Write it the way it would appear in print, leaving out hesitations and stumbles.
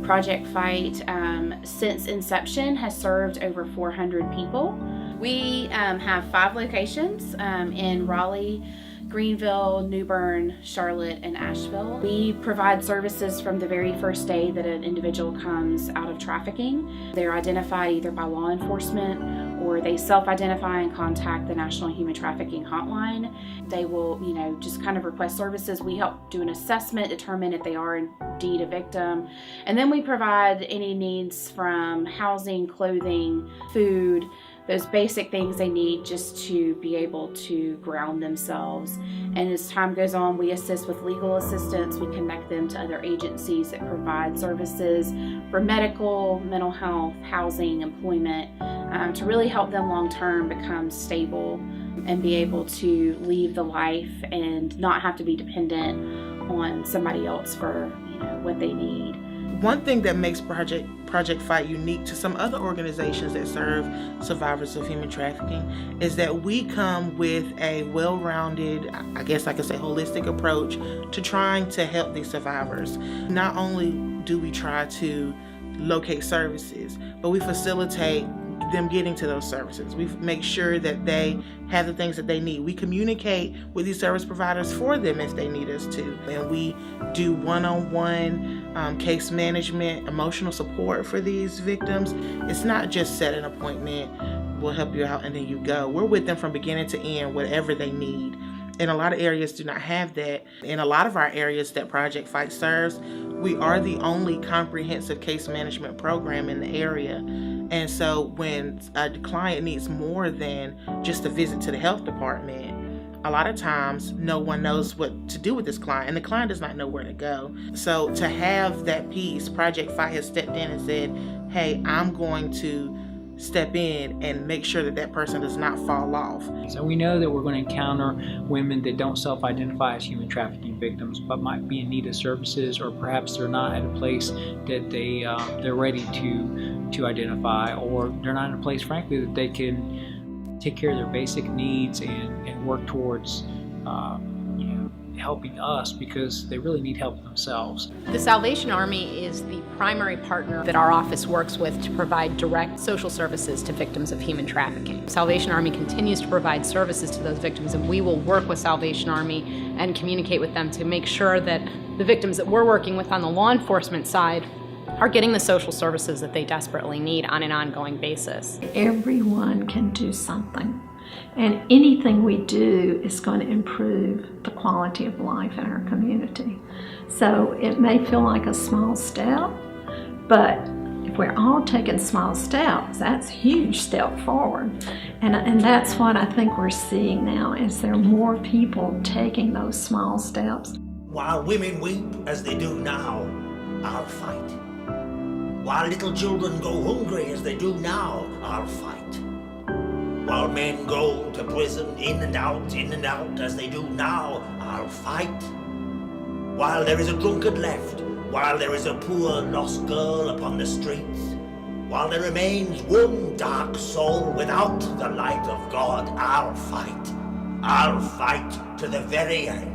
Project Fight, since inception, has served over 400 people. We have 5 locations in Raleigh, Greenville, New Bern, Charlotte, and Asheville. We provide services from the very first day that an individual comes out of trafficking. They're identified either by law enforcement or they self-identify and contact the National Human Trafficking Hotline. They will, just kind of request services. We help do an assessment, determine if they are indeed a victim. And then we provide any needs from housing, clothing, food, those basic things they need just to be able to ground themselves. And as time goes on, we assist with legal assistance. We connect them to other agencies that provide services for medical, mental health, housing, employment, to really help them long-term become stable and be able to leave the life and not have to be dependent on somebody else for what they need. One thing that makes Project Fight unique to some other organizations that serve survivors of human trafficking is that we come with a well-rounded, I guess I could say holistic approach to trying to help these survivors. Not only do we try to locate services, but we facilitate them getting to those services. We make sure that they have the things that they need. We communicate with these service providers for them if they need us to. And we do one-on-one case management, emotional support for these victims. It's not just set an appointment, we'll help you out and then you go. We're with them from beginning to end, whatever they need. And a lot of areas do not have that. In a lot of our areas that Project Fight serves, we are the only comprehensive case management program in the area. And so when a client needs more than just a visit to the health department, a lot of times no one knows what to do with this client and the client does not know where to go. So to have that piece, Project Fight has stepped in and said, hey, I'm going to step in and make sure that that person does not fall off. So we know that we're going to encounter women that don't self-identify as human trafficking victims but might be in need of services, or perhaps they're not at a place that they're ready to identify, or they're not in a place, frankly, that they can take care of their basic needs and work towards helping us, because they really need help themselves. The Salvation Army is the primary partner that our office works with to provide direct social services to victims of human trafficking. Salvation Army continues to provide services to those victims, and we will work with Salvation Army and communicate with them to make sure that the victims that we're working with on the law enforcement side are getting the social services that they desperately need on an ongoing basis. Everyone can do something. And anything we do is going to improve the quality of life in our community. So it may feel like a small step, but if we're all taking small steps, that's a huge step forward. And that's what I think we're seeing now, is there are more people taking those small steps. While women weep as they do now, I'll fight. While little children go hungry as they do now, I'll fight. While men go to prison in and out as they do now, I'll fight. While there is a drunkard left, while there is a poor lost girl upon the streets, while there remains one dark soul without the light of God, I'll fight. I'll fight to the very end.